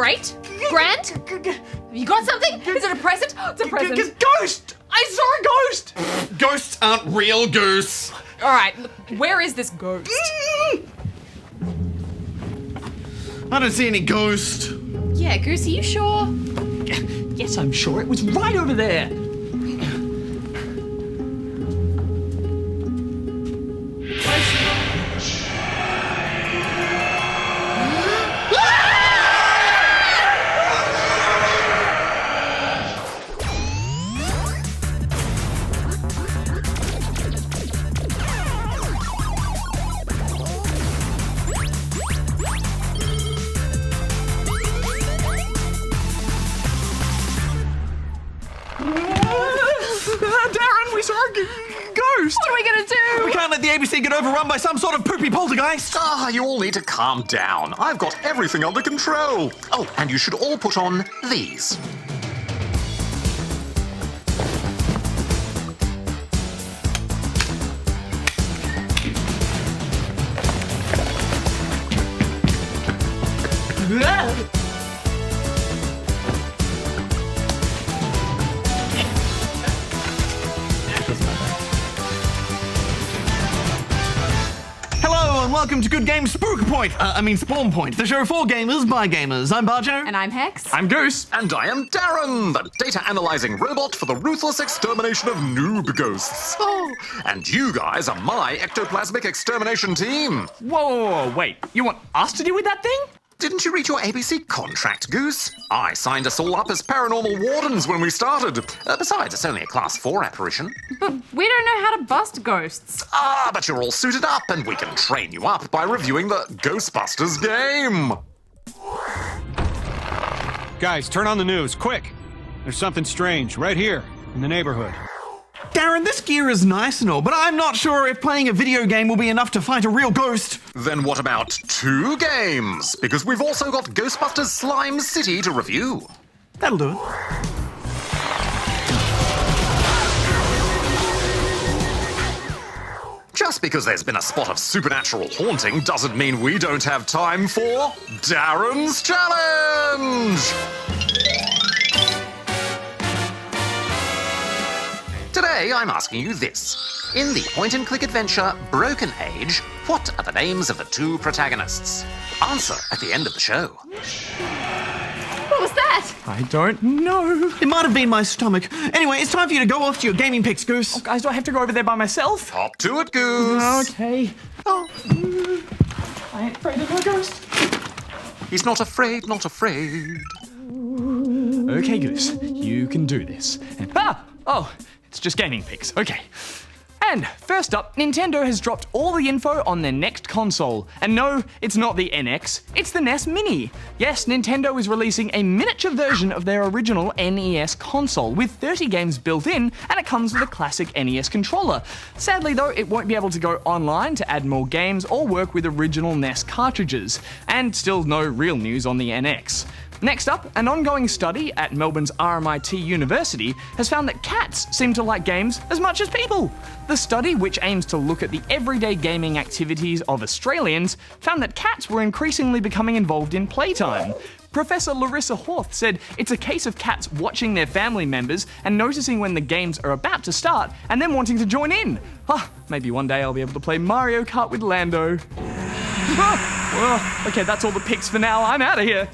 Great? Grand? Have you got something? Is it a present? It's a present. Ghost! I saw a ghost! Ghosts aren't real, Goose. All right, look, where is this ghost? I don't see any ghost. Yeah, Goose, are you sure? Yes, I'm sure it was right over there. Darren, we saw a ghost! What are we gonna do? We can't let the ABC get overrun by some sort of poopy poltergeist. You all need to calm down. I've got everything under control. Oh, and you should all put on these. Hello and welcome to Good Game Spawn Point, the show for gamers by gamers. I'm Bajo. And I'm Hex. I'm Goose. And I am Darren, the data-analyzing robot for the ruthless extermination of noob ghosts. Oh, and you guys are my ectoplasmic extermination team. Whoa, wait. You want us to deal with that thing? Didn't you read your ABC contract, Goose? I signed us all up as paranormal wardens when we started. Besides, it's only a Class 4 apparition. But we don't know how to bust ghosts. But you're all suited up and we can train you up by reviewing the Ghostbusters game. Guys, turn on the news, quick! There's something strange right here in the neighborhood. Darren, this gear is nice and all, but I'm not sure if playing a video game will be enough to fight a real ghost. Then what about 2 games? Because we've also got Ghostbusters Slime City to review. That'll do it. Just because there's been a spot of supernatural haunting doesn't mean we don't have time for Darren's Challenge! Today, I'm asking you this. In the point-and-click adventure Broken Age, what are the names of the 2 protagonists? Answer at the end of the show. What was that? I don't know. It might have been my stomach. Anyway, it's time for you to go off to your gaming picks, Goose. Guys, do I have to go over there by myself? Hop to it, Goose. Okay. Oh. I ain't afraid of a ghost. He's not afraid, not afraid. Okay, Goose, you can do this. It's just gaming picks. Okay. And first up, Nintendo has dropped all the info on their next console. And no, it's not the NX, it's the NES Mini. Yes, Nintendo is releasing a miniature version of their original NES console with 30 games built in, and it comes with a classic NES controller. Sadly though, it won't be able to go online to add more games or work with original NES cartridges. And still no real news on the NX. Next up, an ongoing study at Melbourne's RMIT University has found that cats seem to like games as much as people. The study, which aims to look at the everyday gaming activities of Australians, found that cats were increasingly becoming involved in playtime. Professor Larissa Horth said it's a case of cats watching their family members and noticing when the games are about to start and then wanting to join in. Maybe one day I'll be able to play Mario Kart with Lando. Okay, that's all the picks for now. I'm out of here.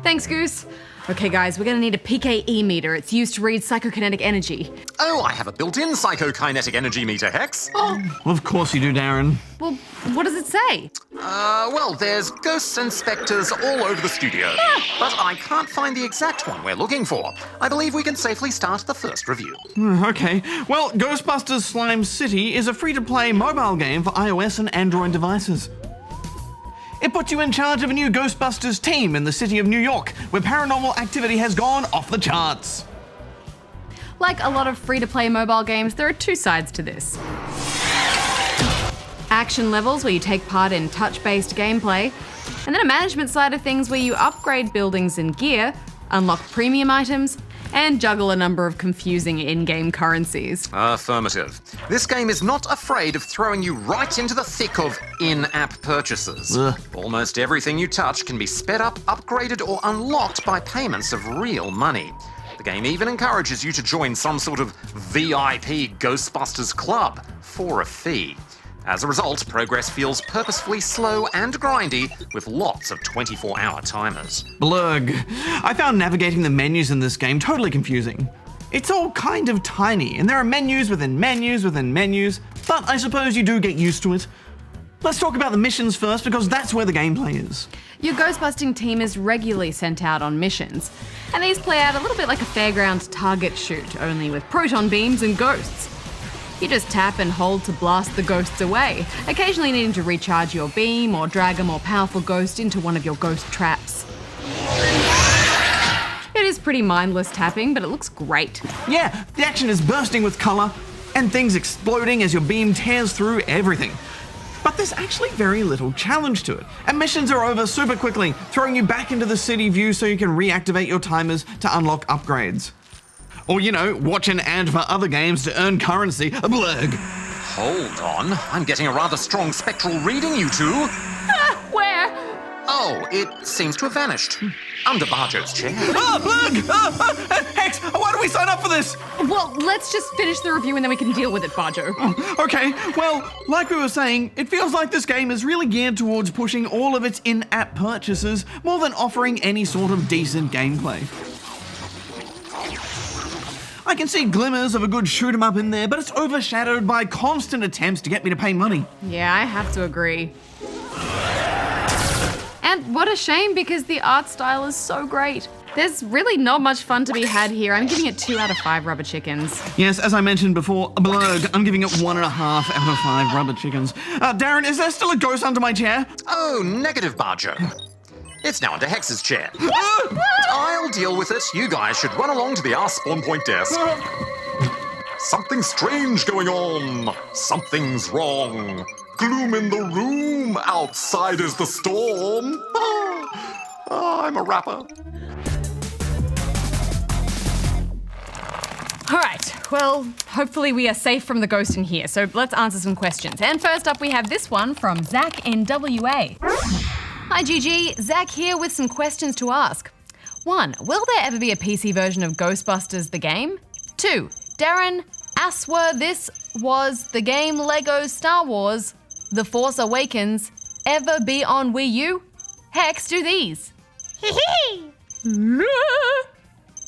Thanks, Goose. Okay, guys, we're gonna need a PKE meter. It's used to read psychokinetic energy. Oh, I have a built-in psychokinetic energy meter, Hex. Well, of course you do, Darren. Well, what does it say? Well, there's ghosts and spectres all over the studio. But I can't find the exact one we're looking for. I believe we can safely start the first review. Okay. Well, Ghostbusters Slime City is a free-to-play mobile game for iOS and Android devices. It puts you in charge of a new Ghostbusters team in the city of New York, where paranormal activity has gone off the charts. Like a lot of free-to-play mobile games, there are 2 sides to this. Action levels where you take part in touch-based gameplay, and then a management side of things where you upgrade buildings and gear, unlock premium items, and juggle a number of confusing in-game currencies. Affirmative. This game is not afraid of throwing you right into the thick of in-app purchases. Almost everything you touch can be sped up, upgraded, or unlocked by payments of real money. The game even encourages you to join some sort of VIP Ghostbusters club for a fee. As a result, progress feels purposefully slow and grindy with lots of 24-hour timers. Blurg. I found navigating the menus in this game totally confusing. It's all kind of tiny, and there are menus within menus within menus, but I suppose you do get used to it. Let's talk about the missions first, because that's where the gameplay is. Your ghostbusting team is regularly sent out on missions, and these play out a little bit like a fairground target shoot, only with proton beams and ghosts. You just tap and hold to blast the ghosts away, occasionally needing to recharge your beam or drag a more powerful ghost into one of your ghost traps. It is pretty mindless tapping, but it looks great. Yeah, the action is bursting with colour, and things exploding as your beam tears through everything. But there's actually very little challenge to it, and missions are over super quickly, throwing you back into the city view so you can reactivate your timers to unlock upgrades. Or, watch an ad for other games to earn currency. A blurg. Hold on, I'm getting a rather strong spectral reading, you two. Where? Oh, it seems to have vanished. Under Bajo's chair. Blurg! Hex, why do we sign up for this? Well, let's just finish the review and then we can deal with it, Bajo. Okay, well, like we were saying, it feels like this game is really geared towards pushing all of its in-app purchases more than offering any sort of decent gameplay. I can see glimmers of a good shoot-'em-up in there, but it's overshadowed by constant attempts to get me to pay money. Yeah, I have to agree. And what a shame, because the art style is so great. There's really not much fun to be had here. I'm giving it 2 out of 5 rubber chickens. Yes, as I mentioned before, a blurg. I'm giving it 1.5 out of 5 rubber chickens. Darren, is there still a ghost under my chair? Oh, negative, Bajo. It's now under Hex's chair. I'll deal with it. You guys should run along to the spawn point desk. Something strange going on. Something's wrong. Gloom in the room. Outside is the storm. I'm a rapper. All right, well, hopefully we are safe from the ghost in here, so let's answer some questions. And first up, we have this one from Zach in WA. Hi GG, Zach here with some questions to ask. 1. Will there ever be a PC version of Ghostbusters the game? 2. Darren, this was the game Lego Star Wars The Force Awakens ever be on Wii U? Hex, do these.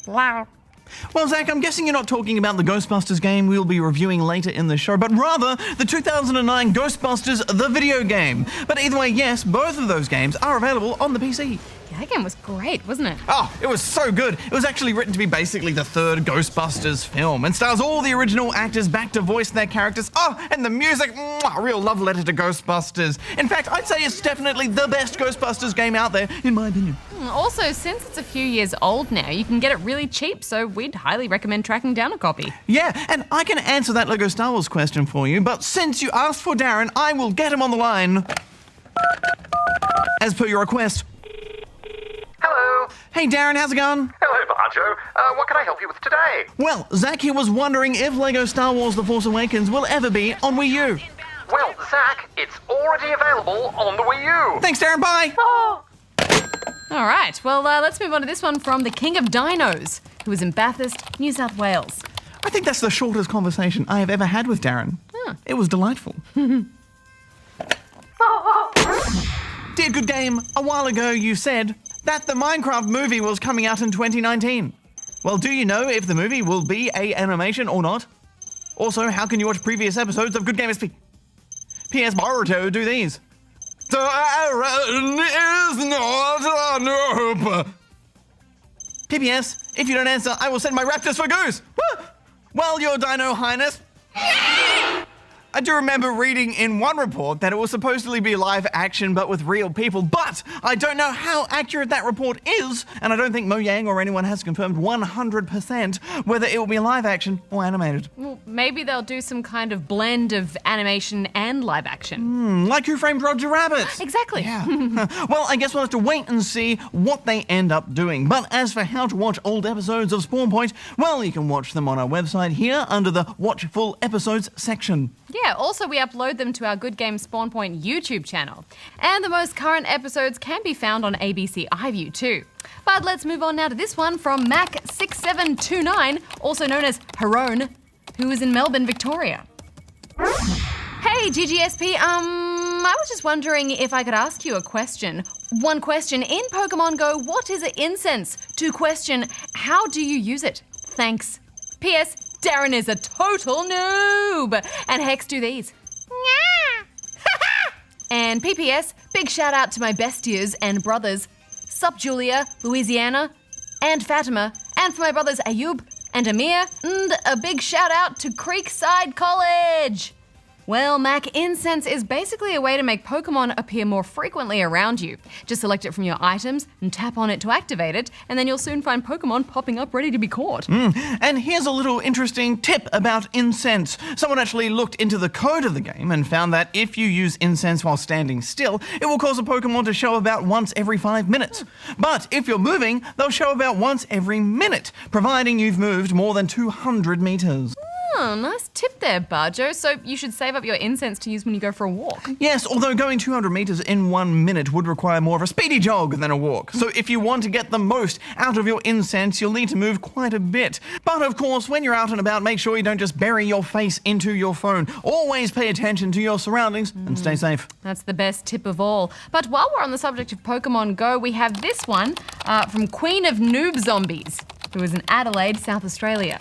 Wow. Well, Zach, I'm guessing you're not talking about the Ghostbusters game we'll be reviewing later in the show, but rather the 2009 Ghostbusters the video game. But either way, yes, both of those games are available on the PC. Yeah, that game was great, wasn't it? Oh, it was so good. It was actually written to be basically the third Ghostbusters film and stars all the original actors back to voice their characters. Oh, and the music, a real love letter to Ghostbusters. In fact, I'd say it's definitely the best Ghostbusters game out there, in my opinion. Also, since it's a few years old now, you can get it really cheap, so we'd highly recommend tracking down a copy. Yeah, and I can answer that Lego Star Wars question for you, but since you asked for Darren, I will get him on the line. As per your request. Hello. Hey Darren, how's it going? Hello, Bajo. What can I help you with today? Well, Zach here was wondering if Lego Star Wars The Force Awakens will ever be on Wii U. Well, Zach, it's already available on the Wii U. Thanks, Darren, bye! Oh. All right, well, let's move on to this one from the King of Dinos, who is in Bathurst, New South Wales. I think that's the shortest conversation I have ever had with Darren. It was delightful. Dear Good Game, a while ago you said that the Minecraft movie was coming out in 2019. Well, do you know if the movie will be a animation or not? Also, how can you watch previous episodes of Good Game SP? P.S. Baruto, do these. Darren is not an herb. P.P.S. If you don't answer, I will send my raptors for Goose. Well, your Dino Highness. I do remember reading in one report that it will supposedly be live action but with real people, but I don't know how accurate that report is, and I don't think Mojang or anyone has confirmed 100% whether it will be live action or animated. Well, maybe they'll do some kind of blend of animation and live action. Like Who Framed Roger Rabbit. Exactly. Yeah. Well, I guess we'll have to wait and see what they end up doing. But as for how to watch old episodes of Spawn Point, well, you can watch them on our website here under the Watch Full Episodes section. Yeah, also we upload them to our Good Game Spawn Point YouTube channel. And the most current episodes can be found on ABC iView too. But let's move on now to this one from Mac6729, also known as Harone, who is in Melbourne, Victoria. Hey, GGSP, I was just wondering if I could ask you a question. One question, in Pokemon Go, what is an incense? 2 question, how do you use it? Thanks. P.S. Darren is a total noob. And Hex, do these. And PPS, big shout out to my bestias and brothers, Sup Julia, Louisiana, and Fatima, and for my brothers Ayub and Amir, and a big shout out to Creekside College. Well, Mac, incense is basically a way to make Pokemon appear more frequently around you. Just select it from your items and tap on it to activate it, and then you'll soon find Pokemon popping up ready to be caught. And here's a little interesting tip about incense. Someone actually looked into the code of the game and found that if you use incense while standing still, it will cause a Pokemon to show about once every 5 minutes. But if you're moving, they'll show about once every minute, providing you've moved more than 200 meters. Oh, nice tip there, Bajo. So you should save up your incense to use when you go for a walk. Yes, although going 200 meters in 1 minute would require more of a speedy jog than a walk. So if you want to get the most out of your incense, you'll need to move quite a bit. But of course, when you're out and about, make sure you don't just bury your face into your phone. Always pay attention to your surroundings and stay safe. That's the best tip of all. But while we're on the subject of Pokemon Go, we have this one from Queen of Noob Zombies, who is in Adelaide, South Australia.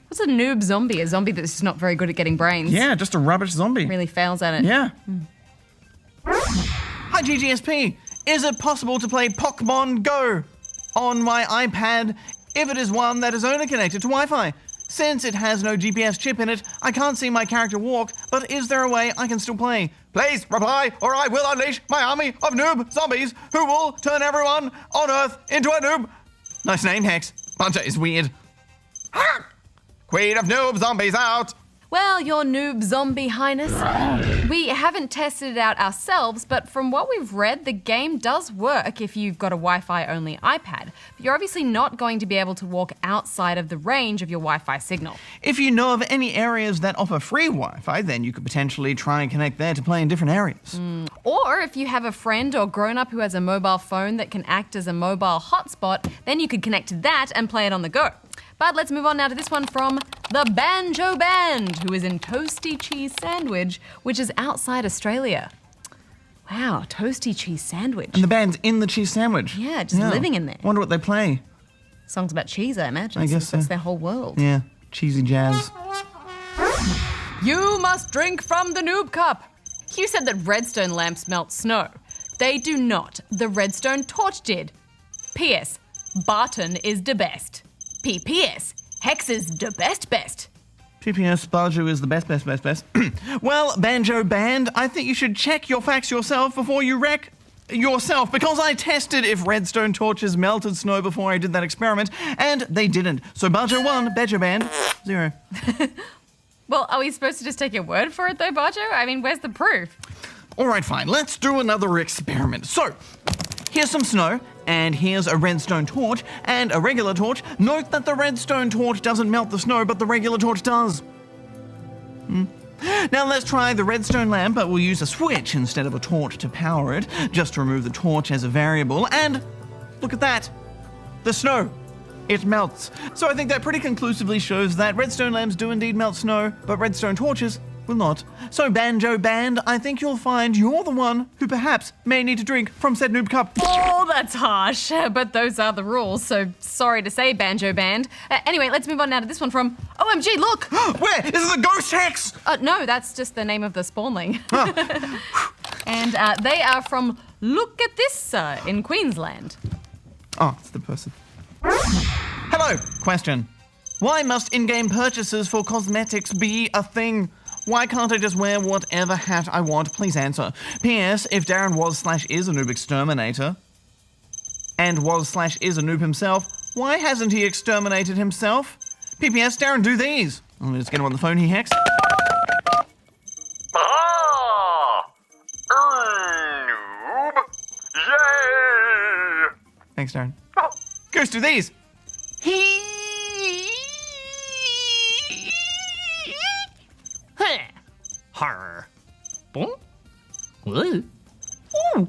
What's a noob zombie? A zombie that's just not very good at getting brains. Yeah, just a rubbish zombie. Really fails at it. Yeah. Hi, GGSP. Is it possible to play Pokemon Go on my iPad if it is one that is only connected to Wi-Fi? Since it has no GPS chip in it, I can't see my character walk, but is there a way I can still play? Please reply, or I will unleash my army of noob zombies who will turn everyone on Earth into a noob. Nice name, Hex. Buncha is weird. Queen of Noob Zombies out! Well, your noob zombie highness, we haven't tested it out ourselves, but from what we've read, the game does work if you've got a Wi-Fi only iPad. But you're obviously not going to be able to walk outside of the range of your Wi-Fi signal. If you know of any areas that offer free Wi-Fi, then you could potentially try and connect there to play in different areas. Or if you have a friend or grown-up who has a mobile phone that can act as a mobile hotspot, then you could connect to that and play it on the go. But let's move on now to this one from the Banjo Band, who is in Toasty Cheese Sandwich, which is outside Australia. Wow, Toasty Cheese Sandwich. And the band's in the cheese sandwich. Yeah, just living in there. Wonder what they play. Songs about cheese, I imagine. I guess That's so. their whole world. Yeah, cheesy jazz. You must drink from the noob cup. You said that redstone lamps melt snow. They do not. The redstone torch did. P.S. Barton is the best. P.P.S. Hex is the best. PPS, Bajo is the best. Well, Banjo Band, I think you should check your facts yourself before you wreck yourself, because I tested if redstone torches melted snow before I did that experiment, and they didn't. So Bajo 1, Banjo Band 0. Well, are we supposed to just take your word for it though, Bajo? I mean, where's the proof? All right, fine. Let's do another experiment. So, here's some snow, and here's a redstone torch, and a regular torch. Note that the redstone torch doesn't melt the snow, but the regular torch does. Now let's try the redstone lamp, but we'll use a switch instead of a torch to power it, just to remove the torch as a variable, and look at that. The snow. It melts. So I think that pretty conclusively shows that redstone lamps do indeed melt snow, but redstone torches will not. So Banjo Band, I think you'll find you're the one who perhaps may need to drink from said noob cup. Oh, that's harsh, but those are the rules, so sorry to say, Banjo Band. Anyway, let's move on now to this one from OMG, look! Where? Is it the ghost Hex? No, that's just the name of the spawnling. And they are from Look at This in Queensland. Oh, it's the person. Hello, question. Why must in-game purchases for cosmetics be a thing? Why can't I just wear whatever hat I want? Please answer. P.S. If Darren was/is a noob exterminator, and was/is a noob himself, why hasn't he exterminated himself? P.P.S. Darren, do these. Let me just get him on the phone here, Hex. Noob. Yay! Thanks, Darren. Goose, do these. Horror. Boom. Woo. Ooh.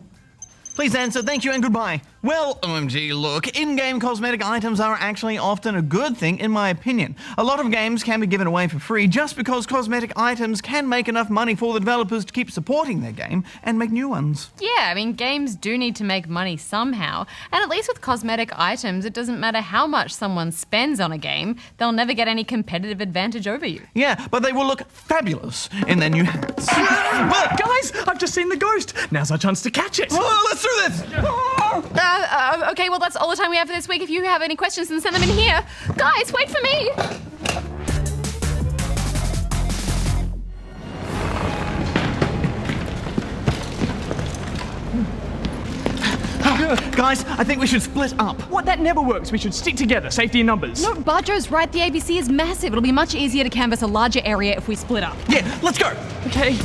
Please answer, thank you and goodbye. Well, OMG, look, in-game cosmetic items are actually often a good thing, in my opinion. A lot of games can be given away for free just because cosmetic items can make enough money for the developers to keep supporting their game and make new ones. Yeah, I mean, games do need to make money somehow. And at least with cosmetic items, it doesn't matter how much someone spends on a game, they'll never get any competitive advantage over you. Yeah, but they will look fabulous in their new hats. But guys, I've just seen the ghost. Now's our chance to catch it. Oh, let's do this! Okay, well, that's all the time we have for this week. If you have any questions, then send them in here. Guys, wait for me! Guys, I think we should split up. What? That never works. We should stick together. Safety in numbers. No, Bajo's right. The ABC is massive. It'll be much easier to canvass a larger area if we split up. Yeah, let's go. Okay.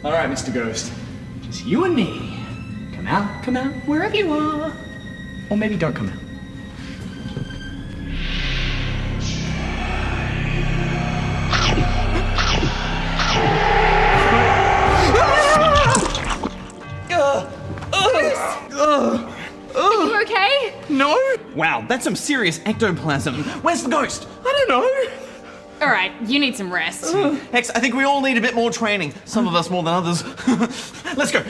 All right, Mr. Ghost. Just you and me. Come out, wherever you are. Or maybe don't come out. Are you okay? No? Wow, that's some serious ectoplasm. Where's the ghost? I don't know. All right, you need some rest. Hex, I think we all need a bit more training. Some of us more than others. Let's go.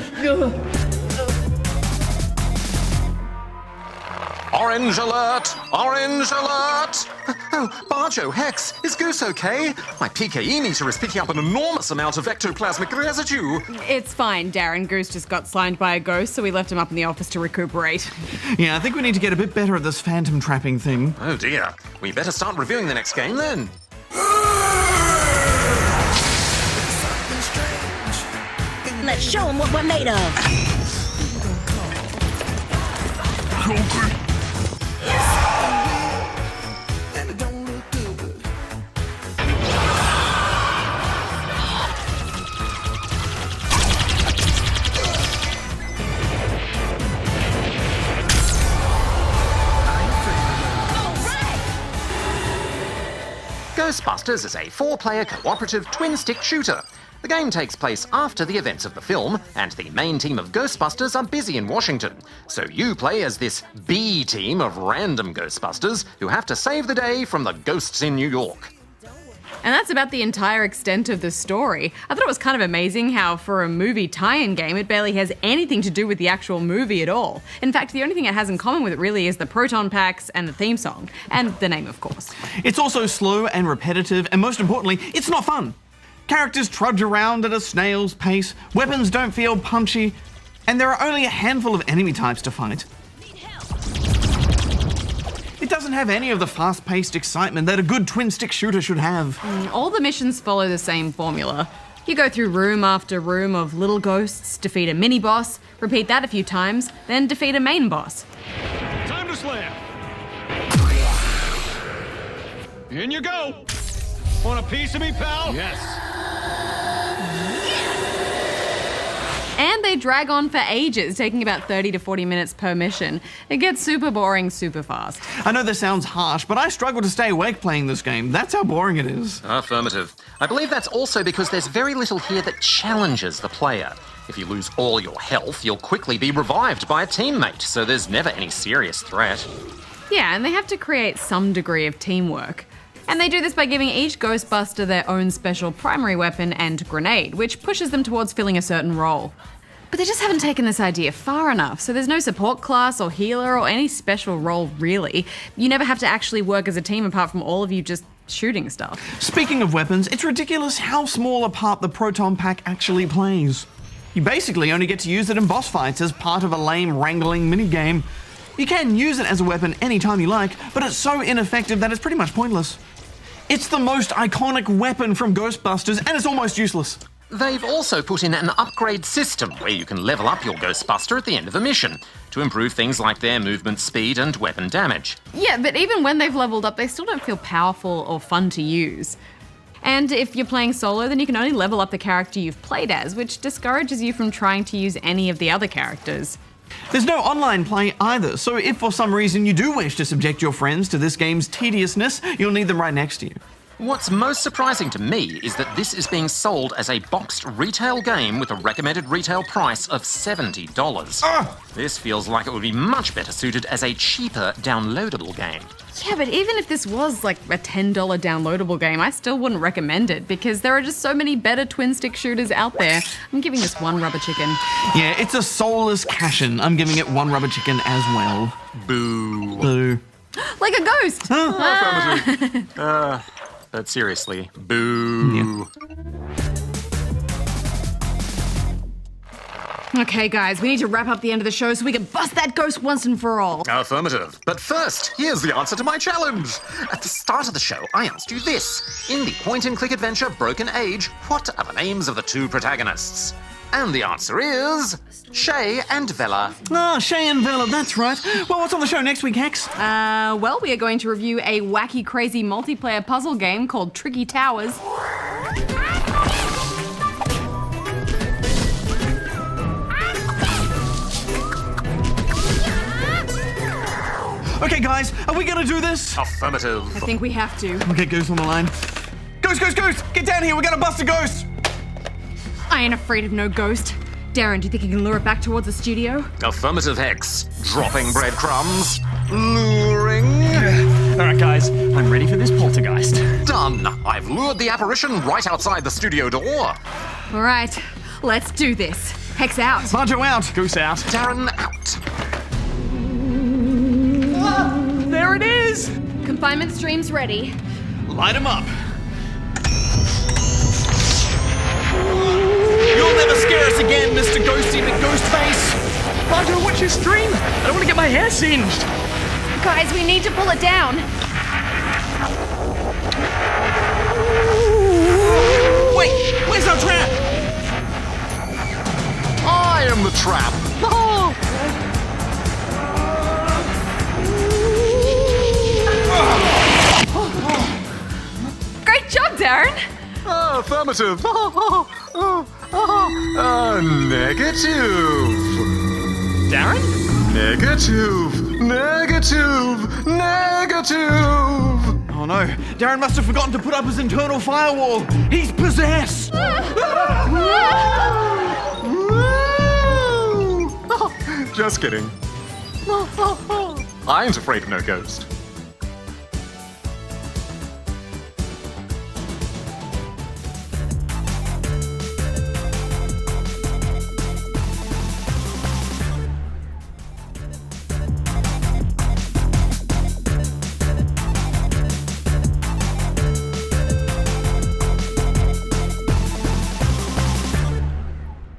Orange alert! Orange alert! Oh, Bajo, Hex, is Goose okay? My PKE meter is picking up an enormous amount of ectoplasmic residue. It's fine, Darren. Goose just got slimed by a ghost, so we left him up in the office to recuperate. Yeah, I think we need to get a bit better at this phantom trapping thing. Oh dear. We better start reviewing the next game then. Let's show them what we're made of. Ghostbusters is a 4-player cooperative twin-stick shooter. The game takes place after the events of the film, and the main team of Ghostbusters are busy in Washington. So you play as this B team of random Ghostbusters who have to save the day from the ghosts in New York. And that's about the entire extent of the story. I thought it was kind of amazing how, for a movie tie-in game, it barely has anything to do with the actual movie at all. In fact, the only thing it has in common with it really is the proton packs and the theme song. And the name, of course. It's also slow and repetitive, and most importantly, it's not fun. Characters trudge around at a snail's pace, weapons don't feel punchy, and there are only a handful of enemy types to fight. It doesn't have any of the fast-paced excitement that a good twin-stick shooter should have. All the missions follow the same formula. You go through room after room of little ghosts, defeat a mini-boss, repeat that a few times, then defeat a main boss. Time to slam. In you go. Want a piece of me, pal? Yes. And they drag on for ages, taking about 30 to 40 minutes per mission. It gets super boring super fast. I know this sounds harsh, but I struggle to stay awake playing this game. That's how boring it is. Affirmative. I believe that's also because there's very little here that challenges the player. If you lose all your health, you'll quickly be revived by a teammate, so there's never any serious threat. Yeah, and they have to create some degree of teamwork. And they do this by giving each Ghostbuster their own special primary weapon and grenade, which pushes them towards filling a certain role. But they just haven't taken this idea far enough, so there's no support class or healer or any special role really. You never have to actually work as a team apart from all of you just shooting stuff. Speaking of weapons, it's ridiculous how small a part the proton pack actually plays. You basically only get to use it in boss fights as part of a lame wrangling minigame. You can use it as a weapon anytime you like, but it's so ineffective that it's pretty much pointless. It's the most iconic weapon from Ghostbusters, and it's almost useless. They've also put in an upgrade system where you can level up your Ghostbuster at the end of a mission to improve things like their movement speed and weapon damage. Yeah, but even when they've leveled up, they still don't feel powerful or fun to use. And if you're playing solo, then you can only level up the character you've played as, which discourages you from trying to use any of the other characters. There's no online play either, so if for some reason you do wish to subject your friends to this game's tediousness, you'll need them right next to you. What's most surprising to me is that this is being sold as a boxed retail game with a recommended retail price of $70. This feels like it would be much better suited as a cheaper downloadable game. Yeah, but even if this was like a $10 downloadable game, I still wouldn't recommend it because there are just so many better twin-stick shooters out there. I'm giving this one rubber chicken. Yeah, it's a soulless cash-in. I'm giving it one rubber chicken as well. Boo. Boo. Like a ghost! But seriously, boo. Okay, guys, we need to wrap up the end of the show so we can bust that ghost once and for all. Affirmative. But first, here's the answer to my challenge. At the start of the show, I asked you this. In the point-and-click adventure Broken Age, what are the names of the two protagonists? And the answer is Shay and Vella. Ah, Shay and Vella, that's right. Well, what's on the show next week, Hex? Well, we are going to review a wacky, crazy multiplayer puzzle game called Tricky Towers. Okay, guys, are we gonna do this? Affirmative. I think we have to. Okay, Goose on the line. Goose, Goose, Goose! Get down here, we're gonna bust a ghost! I ain't afraid of no ghost. Darren, do you think you can lure it back towards the studio? Affirmative, Hex. Dropping breadcrumbs. Luring. All right, guys, I'm ready for this poltergeist. Done. I've lured the apparition right outside the studio door. All right, let's do this. Hex out. Bajo out. Goose out. Darren out. There it is! Confinement stream's ready. Light him up. You'll never scare us again, Mr. Ghosty McGhostface. Bajo, what's your stream? I don't want to get my hair singed. Guys, we need to pull it down. Wait, where's our trap? I am the trap. Great job, Darren. Affirmative. Negative. Darren? Negative. Negative. Negative. Oh no, Darren must have forgotten to put up his internal firewall. He's possessed. Just kidding. I ain't afraid of no ghost.